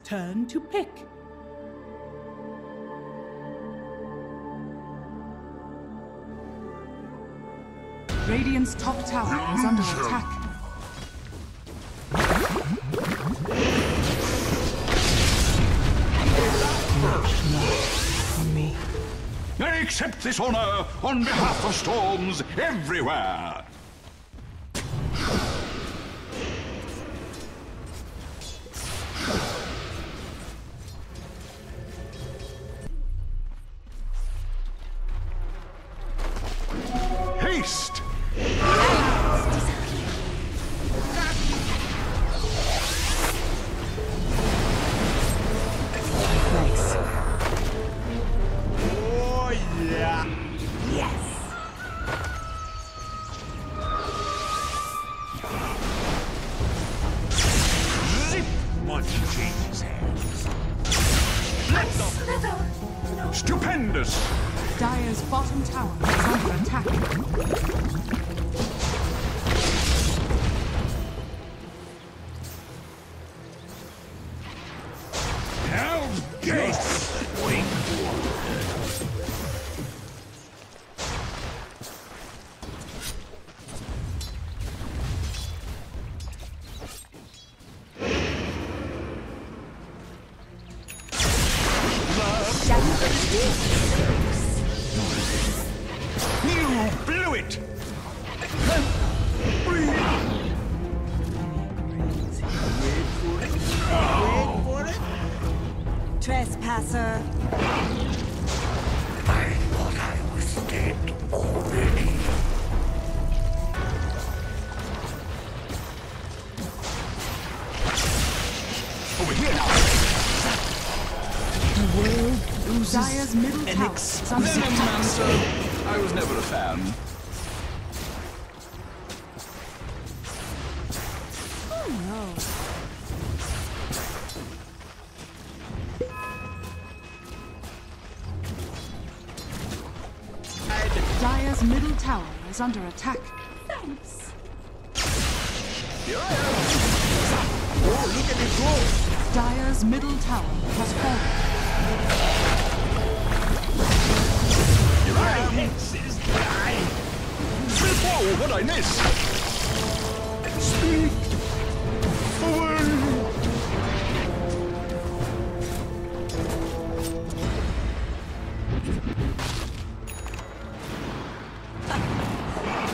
turn to pick. Radiant's top tower is under attack. Me. I accept this honor on behalf of storms everywhere. Haste! Nice. Oh, yeah. Yes. Zip! One changes hands. Let them! Stupendous! Dire's bottom tower is under attack. Help! Gates! Wing! You blew it! Trespasser. I thought I was dead already. Over here now! Dire's middle tower is under attack. I was never a fan. Oh no. Dire's middle tower is under attack. Thanks. Here I am! Oh, look at me go! Dire's middle tower has fallen. Here I am! Whoa, what'd I miss? Speak! Away!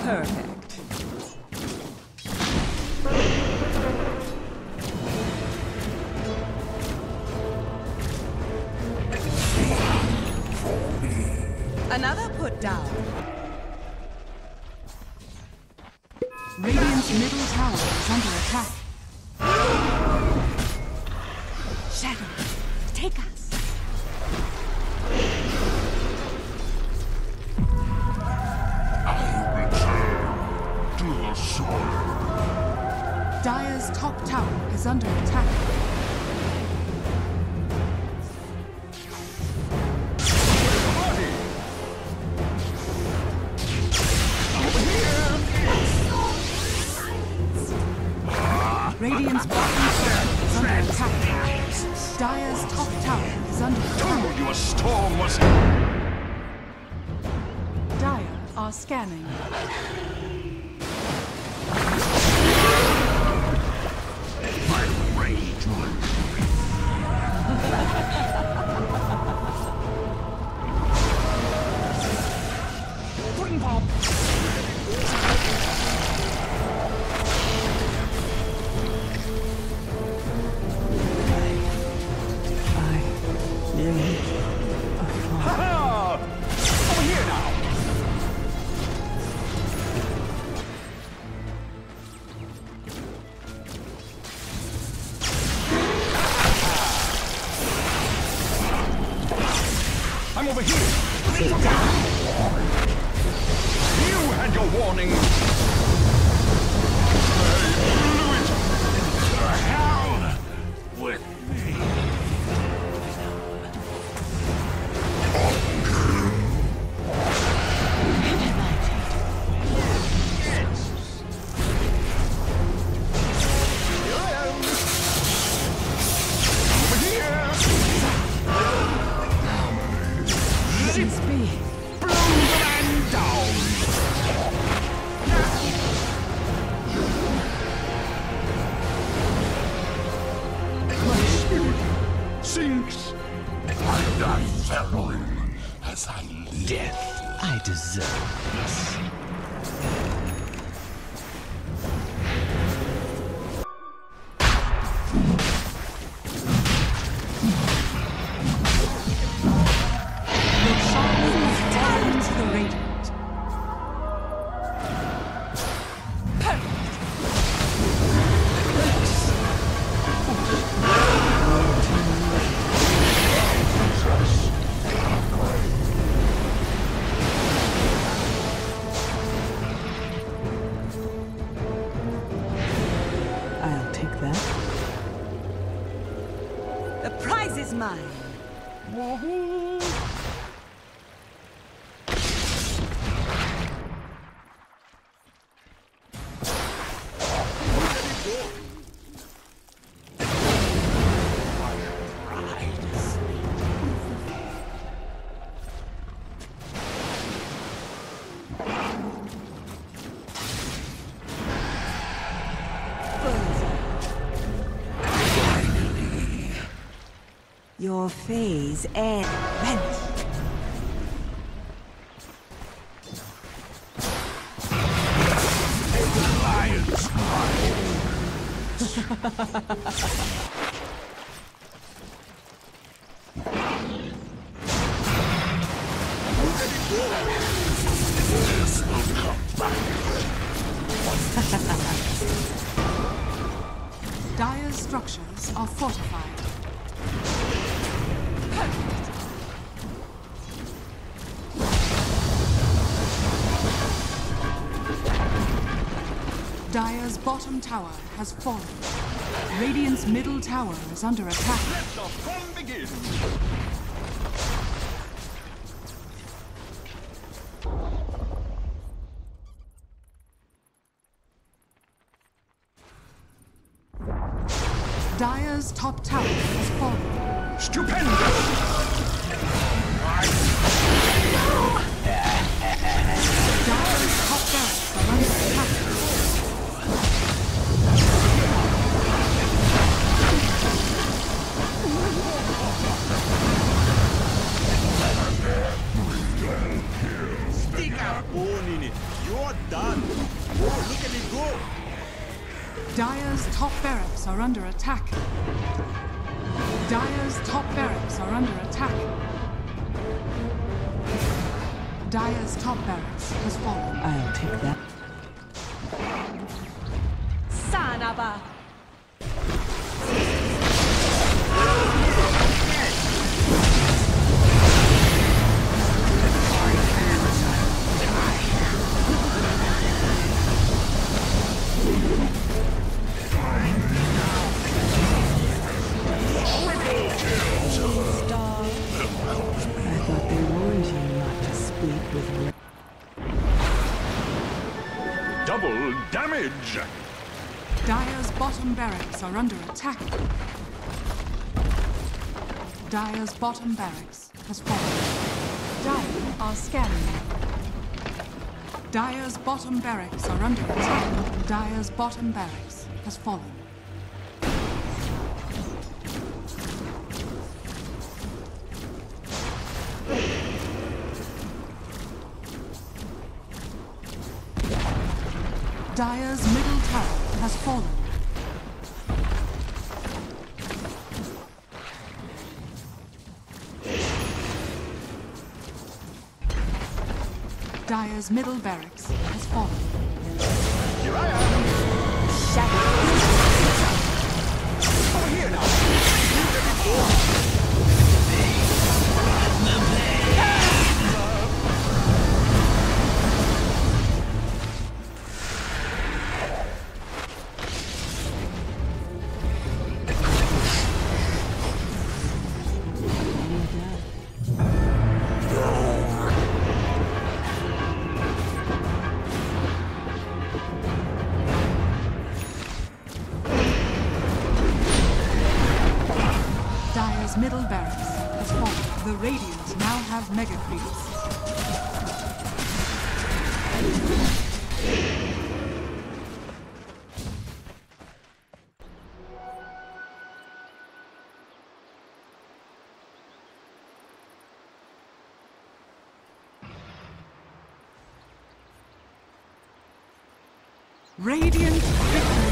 Perfect. Another put down. Radiant's middle tower is under attack. Shadow, take us. To the soil. Dire's top tower is under attack. Radiant's bottom tower is under attack. Dire's top tower is under attack. Told you a storm was... Dire are scanning. My rage will... Bring Bob! Ha-ha! Over here now! I'm over here! Sit down! You had your warning! I blew it! To hell with me! Here I am! Over here! sinks. I die following as I live. Death, I deserve this. Your shaman is tearing into the radiant. I'll take that. The prize is mine. Your phase ends. Lion's This will come back. Dire's structures are fortified. Dire's bottom tower has fallen. Radiant's middle tower is under attack. Let the fun begin. Dire's top tower has fallen. Stupendous! Dire's top barracks are under attack. Stick a bone in it. You're done. Oh, look at it go. Dire's top barracks are under attack. Dire's top barracks are under attack. Dire's top barracks has fallen. I'll take that. Sanaba. I thought they warned you not to speak with Double damage! Dire's bottom barracks are under attack. Dire's bottom barracks has fallen. Dire are scanning. Dire's bottom barracks are under attack. Dire's bottom barracks has fallen. Dire's middle tower has fallen. Dire's middle barracks has fallen. Here I am! Over here now! Dire's middle barracks has fallen. The Radiant now have mega creeps. Radiant victory.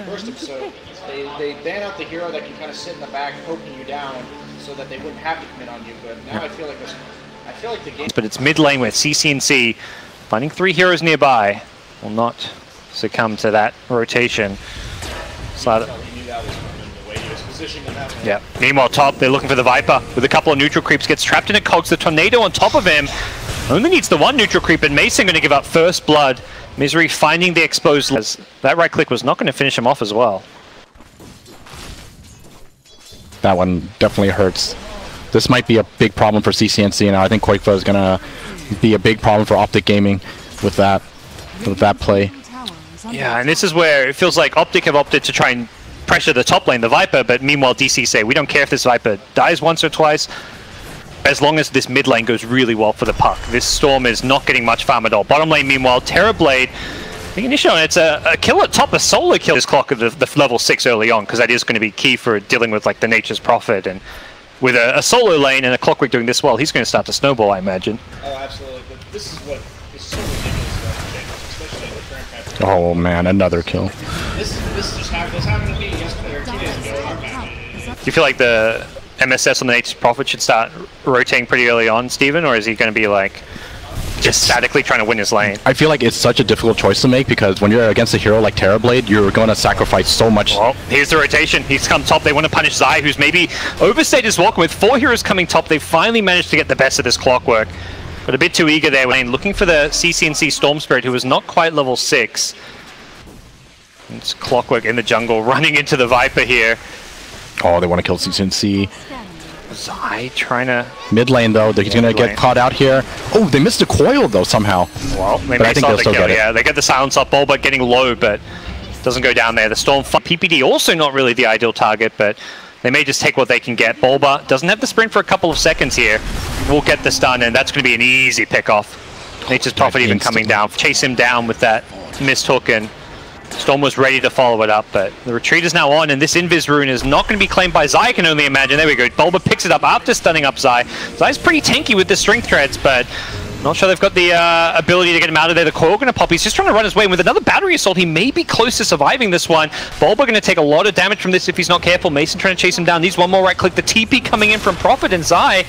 First episode, they ban out the hero that can kind of sit in the back, poking you down, so that they wouldn't have to commit on you. But now I feel like the game. But it's mid lane where CCNC, finding 3 heroes nearby, will not succumb to that rotation. Yeah. Meanwhile, top, they're looking for the Viper with a couple of neutral creeps. Gets trapped in a cogs. The tornado on top of him. Only needs the 1 neutral creep, and Mason going to give up first blood. Misery finding the exposed. That right click was not going to finish him off as well. That one definitely hurts. This might be a big problem for CCNC, and I think Qualifier is going to be a big problem for OpTic Gaming with that play. Yeah, and this is where it feels like OpTic have opted to try and pressure the top lane, the Viper, but meanwhile DC say, we don't care if this Viper dies once or twice, as long as this mid lane goes really well for the puck. This Storm is not getting much farm at all. Bottom lane, meanwhile, Terrorblade, the initial, and it's a kill at top, a solo kill. This clock at the level 6 early on, because that is going to be key for dealing with like the Nature's Prophet, and with a solo lane and a Clockwork doing this well, he's going to start to snowball, I imagine. Oh, absolutely. But this is what is so ridiculous, especially in the current patch. Oh man, another kill. This happened to me yesterday or 2 days ago. Do you feel like the MSS on the Nature's Prophet should start rotating pretty early on, Steven, or is he going to be like just statically trying to win his lane? I feel like it's such a difficult choice to make, because when you're against a hero like Terrorblade, you're going to sacrifice so much. Well, here's the rotation. He's come top. They want to punish Zai, who's maybe overstayed his welcome. With 4 heroes coming top, they finally managed to get the best of this Clockwork. But a bit too eager there, Wayne, looking for the CCNC Storm Spirit, who was not quite level 6. It's Clockwork in the jungle, running into the Viper here. Oh, they want to kill CCNC. Zai trying to... Mid lane though, he's going to get caught out here. Oh, they missed a coil though somehow. Well, they but I think they'll still get it. Yeah, they get the silence up, ball, but getting low, but doesn't go down there. The Storm PPD also not really the ideal target, but they may just take what they can get. Bulba doesn't have the sprint for a couple of seconds here. Will get the stun, and that's going to be an easy pick-off. Nature's Prophet even coming down. Chase him down with that missed hook, and Storm was ready to follow it up, but the retreat is now on, and this Invis rune is not going to be claimed by Zai, I can only imagine. There we go. Bulba picks it up after stunning up Zai. Zai's pretty tanky with the strength treads, but not sure they've got the ability to get him out of there. The coil going to pop. He's just trying to run his way. And with another battery assault, he may be close to surviving this one. Bulba going to take a lot of damage from this if he's not careful. Mason trying to chase him down. Needs one more right click. The TP coming in from Prophet and Zai.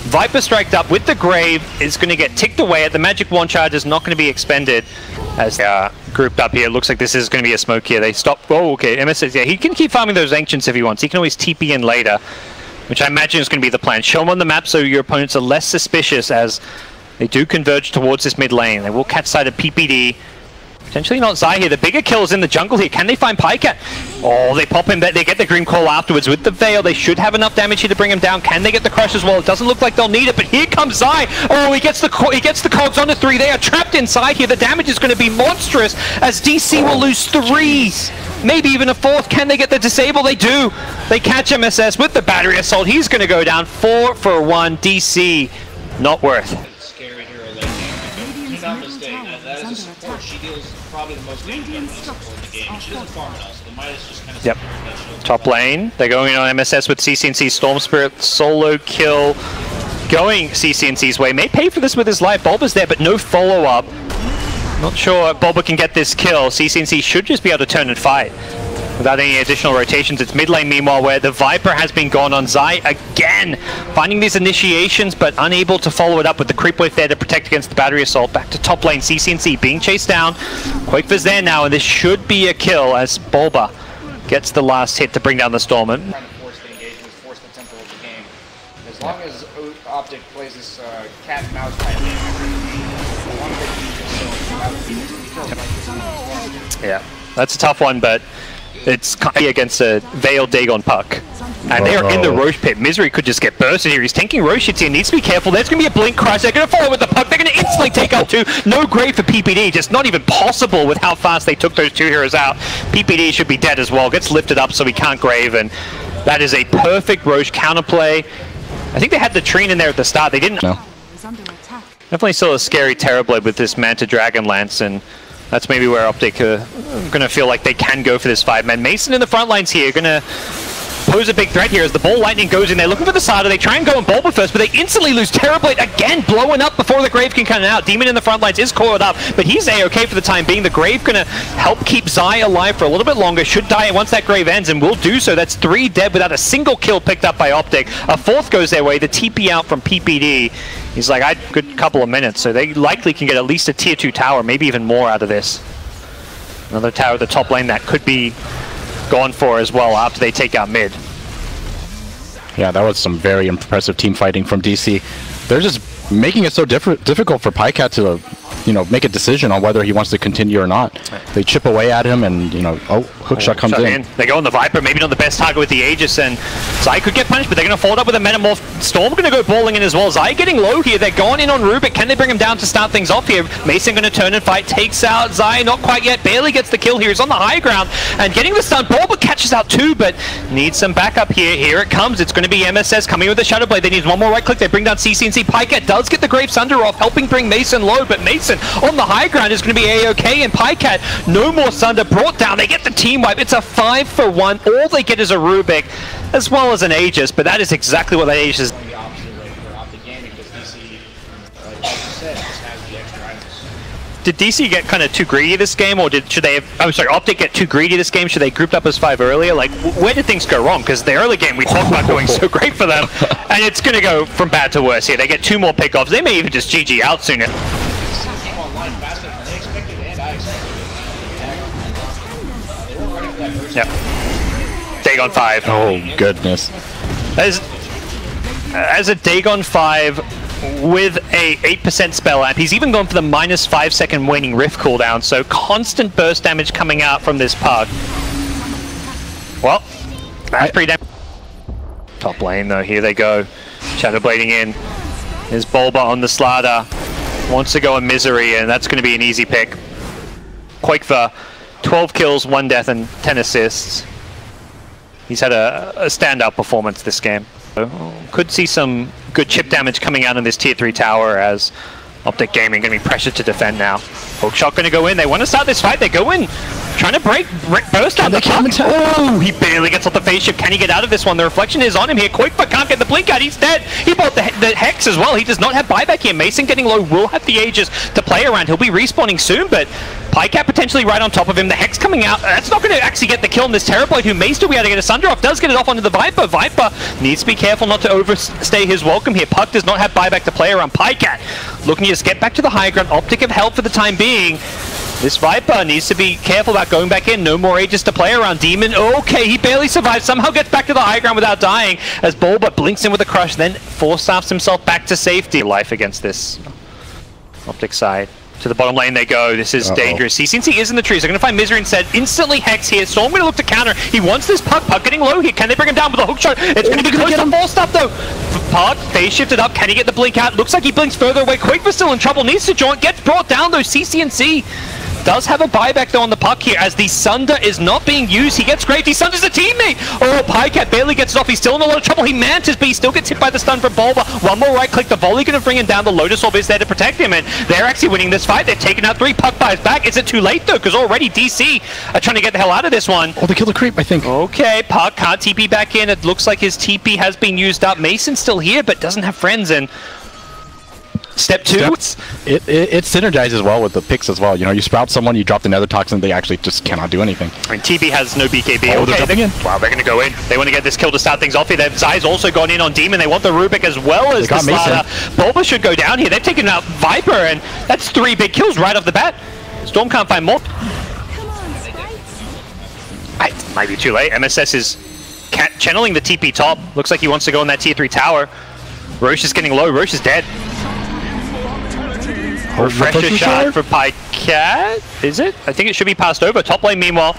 Viper striked up with the Grave is going to get ticked away at the Magic Wand charge is not going to be expended as they are grouped up here. Looks like this is going to be a smoke here. They stop. Oh, okay. MS says, yeah, he can keep farming those Ancients if he wants. He can always TP in later, which I imagine is going to be the plan. Show them on the map so your opponents are less suspicious as they do converge towards this mid lane. They will catch sight of PPD. Potentially not Zai here. The bigger kill is in the jungle here. Can they find Pycat? Oh, they pop him. They get the Grim Call afterwards with the Veil. They should have enough damage here to bring him down. Can they get the Crush as well? It doesn't look like they'll need it, but here comes Zai. Oh, he gets the cogs on the 3. They are trapped inside here. The damage is going to be monstrous as DC will lose 3. Maybe even a 4th. Can they get the disable? They do. They catch MSS with the battery assault. He's going to go down 4 for 1. DC, not worth. deals probably the most damage in the game. She doesn't farm enough, so the Midas just kind of... Yep. Top lane, they're going in on MSS with CCNC Storm Spirit, solo kill, going CCNC's way. May pay for this with his life. Bulba's there, but no follow-up. Not sure Bulba can get this kill. CCNC should just be able to turn and fight without any additional rotations. It's mid lane meanwhile where the Viper has been gone on Zai again, finding these initiations but unable to follow it up with the creep wave there to protect against the battery assault. Back to top lane, CCNC being chased down. Quake's there now, and this should be a kill as Bulba gets the last hit to bring down the Storm. Trying to force the engagement, force the tempo of the game. As long as OpTic plays this cat and mouse type game, one big so yeah, that's a tough one, but it's against a Veiled Dagon puck. And they are in the Roche pit. Misery could just get bursted here. He's tanking Roche here. Needs to be careful. There's going to be a blink crush. They're going to follow with the puck. They're going to instantly take out two. No grave for PPD. Just not even possible with how fast they took those two heroes out. PPD should be dead as well. Gets lifted up so he can't grave. And that is a perfect Roche counterplay. I think they had the Trine in there at the start. They didn't. No. Definitely still a scary Terrorblade with this Manta Dragon Lance. And that's maybe where OpTic are going to feel like they can go for this 5-man. Mason in the front lines here, going to pose a big threat here as the Ball Lightning goes in. They're looking for the Sada. They try and go on Bulba first, but they instantly lose Terrorblade again, blowing up before the Grave can come out. Demon in the front lines is coiled up, but he's A-okay for the time being. The Grave going to help keep Zai alive for a little bit longer. Should die once that Grave ends, and will do so. That's 3 dead without a single kill picked up by OpTic. A 4th goes their way. The TP out from PPD. He's like, I had a good couple of minutes, so they likely can get at least a tier 2 tower, maybe even more out of this. Another tower at the top lane that could be gone for as well after they take out mid. Yeah, that was some very impressive team fighting from DC. They're just making it so difficult for Pycat to, you know, make a decision on whether he wants to continue or not. They chip away at him, and you know, hookshot comes in. They go on the Viper, maybe not the best target with the Aegis, and Zai could get punished, but they're going to fold up with a Metamorph. Storm going to go balling in as well. Zai getting low here. They're going in on Rubik. Can they bring him down to start things off here? Mason going to turn and fight, takes out Zai, not quite yet. Barely gets the kill here. He's on the high ground and getting the stun. Bulba catches out too, but needs some backup here. Here it comes. It's going to be MSS coming with the Shadow Blade. They need one more right click. They bring down CCNC. Pycat does get the Grave Sunder off, helping bring Mason low, but Mason on the high ground is going to be A-okay, and Pycat, no more Sunder brought down. They get the team wipe. It's a 5-for-1. All they get is a Rubik, as well as an Aegis, but that is exactly what that Aegis is. The opposite way for OpTic gaming, because DC, like you said, just has the extra items. Did DC get kind of too greedy this game, or should they have, I'm sorry, OpTic get too greedy this game? Should they grouped up as 5 earlier? Like, where did things go wrong? Because the early game we talked about going so great for them, and it's going to go from bad to worse here. They get 2 more pickoffs. They may even just GG out sooner. Came online faster than they expected, and I expected. They weren't ready for that first. Yep. Dagon 5. Oh, goodness. As a Dagon 5 with a 8% spell amp, he's even gone for the minus 5-second waning rift cooldown, so constant burst damage coming out from this puck. Well, that's pretty damn. Top lane though, here they go. Shadow Blading in. There's Bulba on the Slada. Wants to go on Misery, and that's going to be an easy pick. Quakefa, 12 kills, 1 death, and 10 assists. He's had a standout performance this game. Could see some good chip damage coming out in this tier 3 tower as OpTic Gaming going to be pressured to defend now. Hookshot going to go in. They want to start this fight. They go in, trying to burst out the puck. Oh, he barely gets off the face shift. Can he get out of this one? The reflection is on him here. Quakefa can't get the blink out. He's dead. He bought the Hex as well. He does not have buyback here. Mason getting low will have the Aegis to play around. He'll be respawning soon, but Pycat potentially right on top of him. The Hex coming out. That's not going to actually get the kill on this Terrorblade, who may still be able to get a Sunder off. Does get it off onto the Viper. Viper needs to be careful not to overstay his welcome here. Puck does not have buyback to play around. Pycat looking to just get back to the high ground. OpTic have held for the time being. This Viper needs to be careful about going back in. No more Aegis to play around. Demon, okay, he barely survives. Somehow gets back to the high ground without dying as Bulba blinks in with a crush, then force-staffs himself back to safety. Life against this OpTic side. To the bottom lane they go. This is dangerous. CCNC is in the trees. They're going to find Misery instead. Instantly Hex here. Storm going to look to counter. He wants this Puck. Puck getting low here. Can they bring him down with a hook shot? It's going to be close to full stuff though. Puck, phase shifted up. Can he get the blink out? Looks like he blinks further away. Quake's still in trouble. Needs to join. Gets brought down though. CCNC Does have a buyback though on the puck here as the Sunder is not being used. He gets Graved. He Sunders a teammate. Oh, Pycat barely gets it off. He's still in a lot of trouble. He manages, but he still gets hit by the stun from Bulba. One more right click. The volley going to bring him down. The Lotus Orb is there to protect him, and they're actually winning this fight. They've taken out 3. Puck buys back. Is it too late though? Because already DC are trying to get the hell out of this one. Oh, they killed the creep, I think. Okay, Puck can't TP back in. It looks like his TP has been used up. Mason's still here, but doesn't have friends. And step 2. It synergizes well with the picks as well. You know, you sprout someone, you drop the nether toxin, they actually just cannot do anything. I mean, TP has no BKB. Oh, they're jumping in. Wow, they're going to go in. They want to get this kill to start things off here. Zai's also gone in on Demon. They want the Rubik as well as the Slaughter. Bulba should go down here. They've taken out Viper, and that's 3 big kills right off the bat. Storm can't find more. It might be too late. MSS is channeling the TP top. Looks like he wants to go on that tier 3 tower. Roche is getting low. Roche is dead. Refresher shot for Pycat. Is it? I think it should be passed over. Top lane, meanwhile.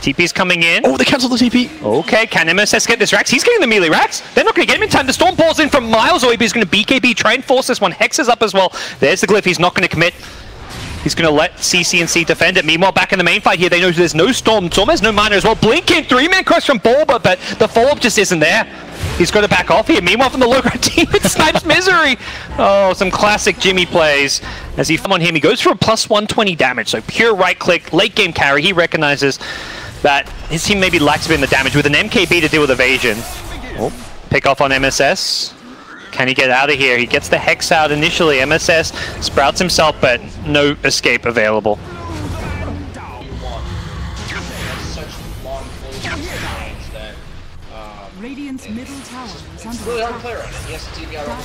TP's coming in. Oh, they canceled the TP. Okay, can MSS get this Rax? He's getting the melee Rax. They're not going to get him in time. The Storm balls in from miles away, but he's going to BKB, try and force this one. Hex is up as well. There's the glyph. He's not going to commit. He's going to let CCNC defend it. Meanwhile, back in the main fight here, they know there's no Storm. Storm has no mana as well. Blinking, 3-man crush from Bulba, but the follow-up just isn't there. He's got to back off here. Meanwhile, from the low-ground team, it snipes Misery. Oh, some classic Jimmy plays. As he on him, he goes for a plus 120 damage. So pure right-click, late-game carry. He recognizes that his team maybe lacks a bit in the damage with an MKB to deal with evasion. Oh, pick off on MSS. Can he get out of here? He gets the Hex out initially. MSS sprouts himself, but no escape available. Radiant's middle tower is under Really hard to play around it. He has to TP out of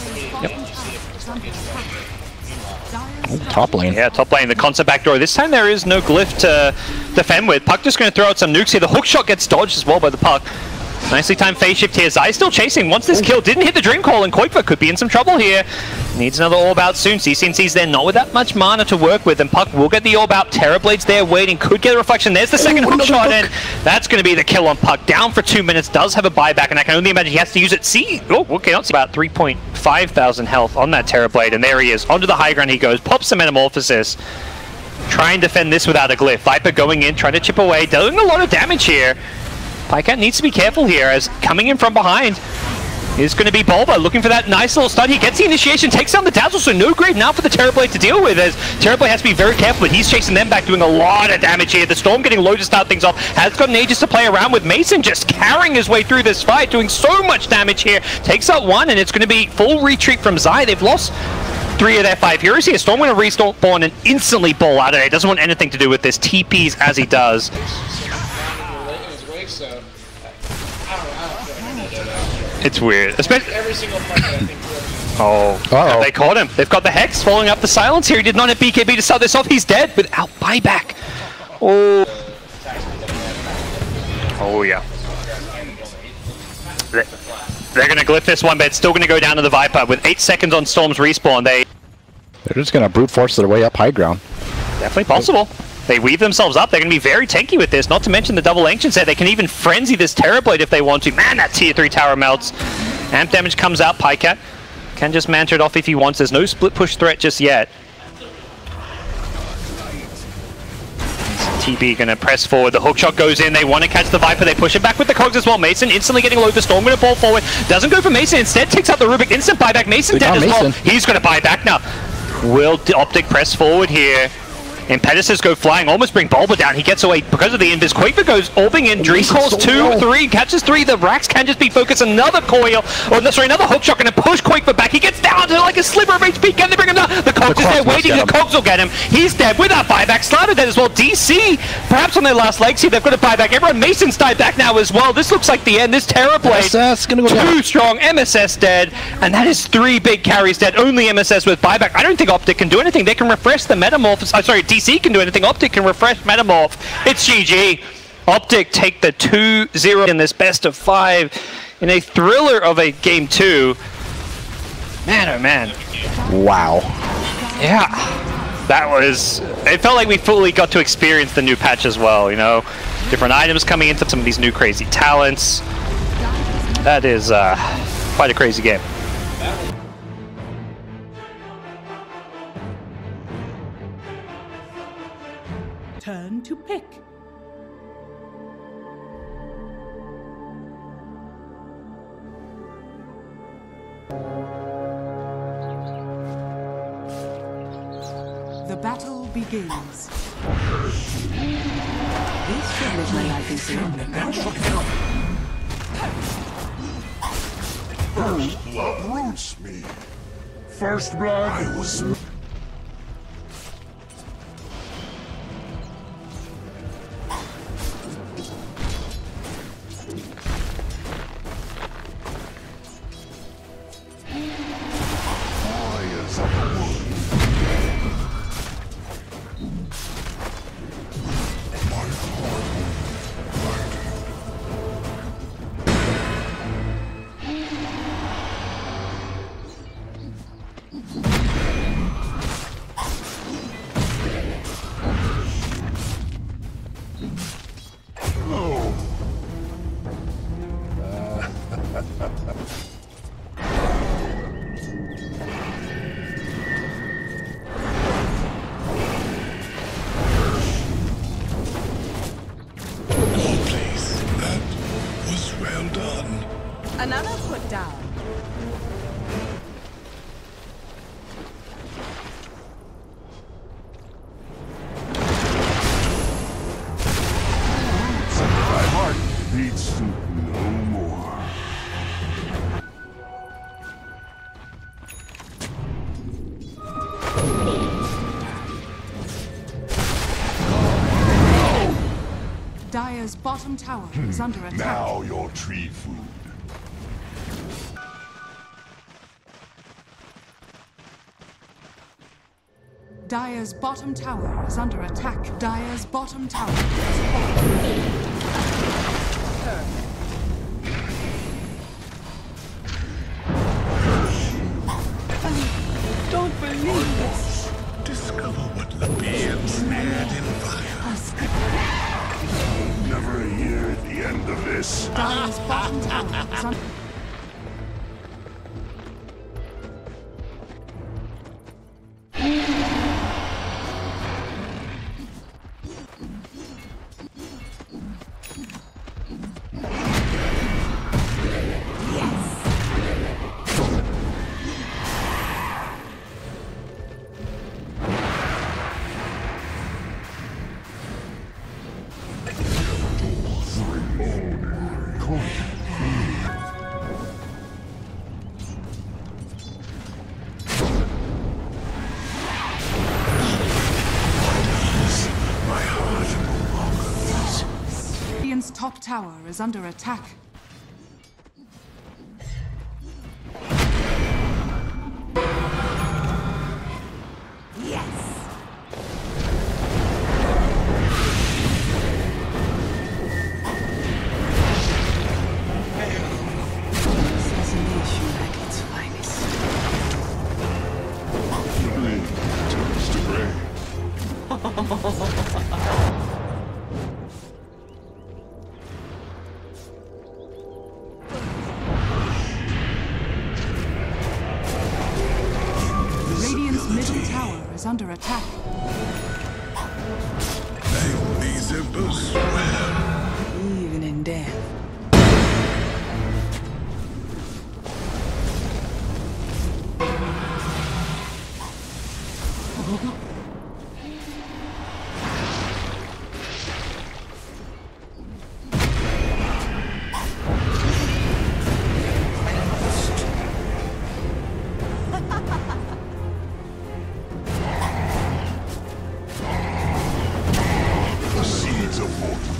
the game. Top lane. Yeah, top lane. The concept backdoor. This time there is no glyph to defend with. Puck just going to throw out some nukes here. The hook shot gets dodged as well by the Puck. Nicely timed phase shift here. Zai still chasing. Once this kill didn't hit the Dream Call, and Qualifier could be in some trouble here. Needs another orb out soon. CCNC's there, not with that much mana to work with, and Puck will get the orb out. Terrorblade's there waiting, could get a reflection. There's the second hook shot, and that's going to be the kill on Puck. Down for 2 minutes, does have a buyback, and I can only imagine he has to use it. Okay, not see about 3.5 thousand health on that Terrorblade, and there he is. Onto the high ground he goes, pops the Metamorphosis. Try and defend this without a glyph. Viper going in, trying to chip away, doing a lot of damage here. Pycat needs to be careful here, as coming in from behind is going to be Bulba, looking for that nice little stun. He gets the initiation, takes down the Dazzle, so no grave now for the Terrorblade to deal with, as Terrorblade has to be very careful, but he's chasing them back, doing a lot of damage here. The Storm getting low to start things off, has gotten ages to play around with. Mason just carrying his way through this fight, doing so much damage here. Takes out one, and it's going to be full retreat from Zai. They've lost 3 of their 5 heroes here. Storm going to respawn and instantly ball out of it. Doesn't want anything to do with this. TPs as he does. It's weird. Especially Every single fight that I think they caught him. They've got the Hex following up the silence here. He did not have BKB to start this off. He's dead without buyback. Oh yeah. They're going to glyph this one, but it's still going to go down to the Viper. With 8 seconds on Storm's respawn, they're just going to brute force their way up high ground. Definitely possible. They weave themselves up. They're going to be very tanky with this. Not to mention the double Ancient set. They can even frenzy this Terrorblade if they want to. Man, that tier 3 tower melts. Amp damage comes out. Pycat can just mantra it off if he wants. There's no split push threat just yet. TB going to press forward. The hookshot goes in. They want to catch the Viper. They push it back with the cogs as well. Mason instantly getting low. The Storm going to ball forward. Doesn't go for Mason. Instead takes out the Rubik. Instant buyback. Mason dead as well. He's going to buy back now. Will OpTic press forward here? Impetuses go flying, almost bring Bulba down. He gets away because of the invis. Quaker goes orbing in. Dream calls 2, 3, catches 3. The Rax can just be focused. Another coil, another hookshot going to push Quaker back. He gets down to like a sliver of HP. Can they bring him down? The Cogs is there waiting. The Cogs will get him. He's dead without buyback. Slaughter dead as well. DC, perhaps on their last legs here, they've got a buyback. Everyone, Mason's died back now as well. This looks like the end. This Terrorblade, gonna go too strong. MSS dead, and that is 3 big carries dead. Only MSS with buyback. I don't think OpTic can do anything. They can refresh the Metamorph. DC can do anything. OpTic can refresh Metamorph. It's GG. OpTic take the 2-0 in this best of 5 in a thriller of a game 2. Man, oh man. Wow. Yeah. That was... It felt like we fully got to experience the new patch as well, you know? Different items coming into some of these new crazy talents. That is quite a crazy game. time to pick. The battle begins. This should make my life easier. First blood roots me. First blood. I was. Warriors of the wood. My heart. Another put down. My heart beats no more. Dire's bottom tower is under attack. Now your tree food. Dire's bottom tower is under attack. Dire's bottom tower is falling. Don't believe this. Discover what the being snared in fire. Never hear the end of this. Dire's bottom tower is under Radiant's top tower is under attack. Assassination at its finest. Blade turns to gray. Radiant's middle tower is under attack. Make these embers swear. Even in death. The seeds of mortal.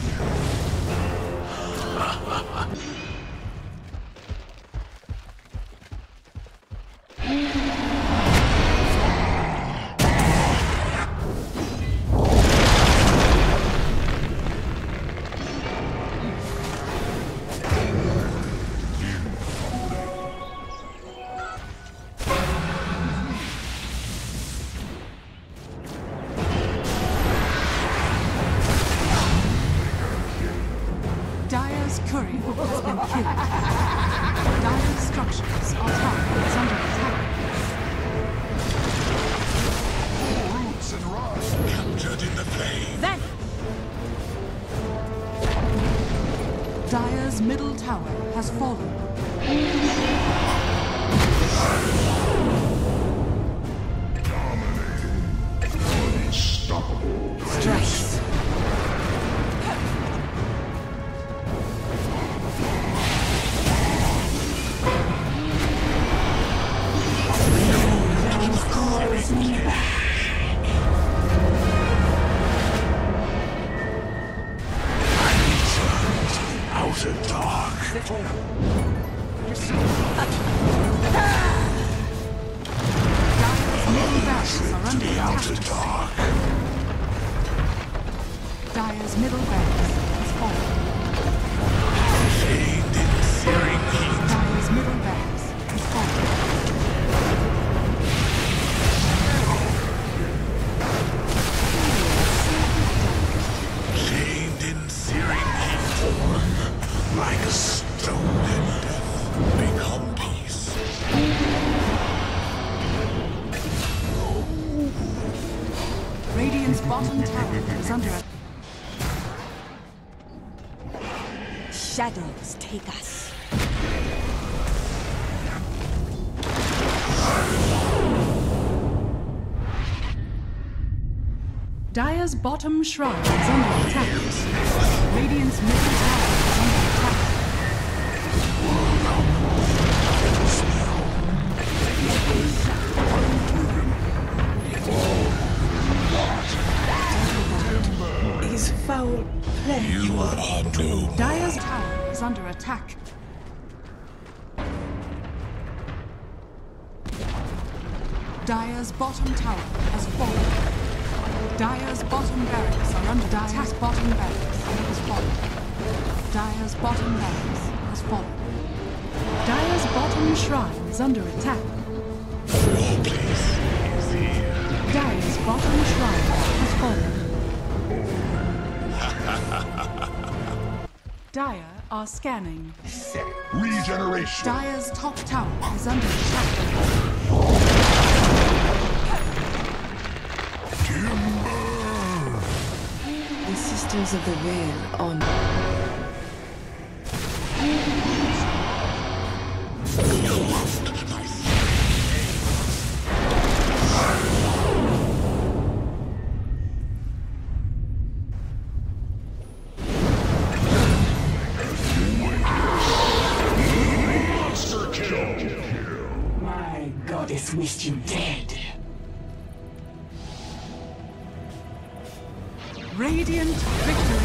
Dire's courier has been killed. Dire's structures are tower is under attack. Roots and rust. Captured in the flame. Then Dire's middle tower has fallen. Unstoppable. Stress. Outer dark. Outer dark. Dire's middle barracks has fallen. Shade in searing heat. Dire's middle barracks has fallen. Shamed in searing heat. Like a stone in death. Become peace. Radiant's bottom tower is under attack. Shadows take us. Dire's bottom shrine is under attack. Radiant's middle tower is under attack. Is foul play. You are doomed. Dire's tower is under attack. Dire's bottom tower has fallen. Dire's bottom barracks are under attack. Dire's bottom barracks has fallen. Dire's bottom barracks has fallen. Dire's bottom shrine is under attack. Your place is here. Dire's bottom shrine has fallen. Dire are scanning. Regeneration. Dire's top tower is under attack. The Sisters of the Veil on. Monster kill. My goddess wished you dead. Radiant victory.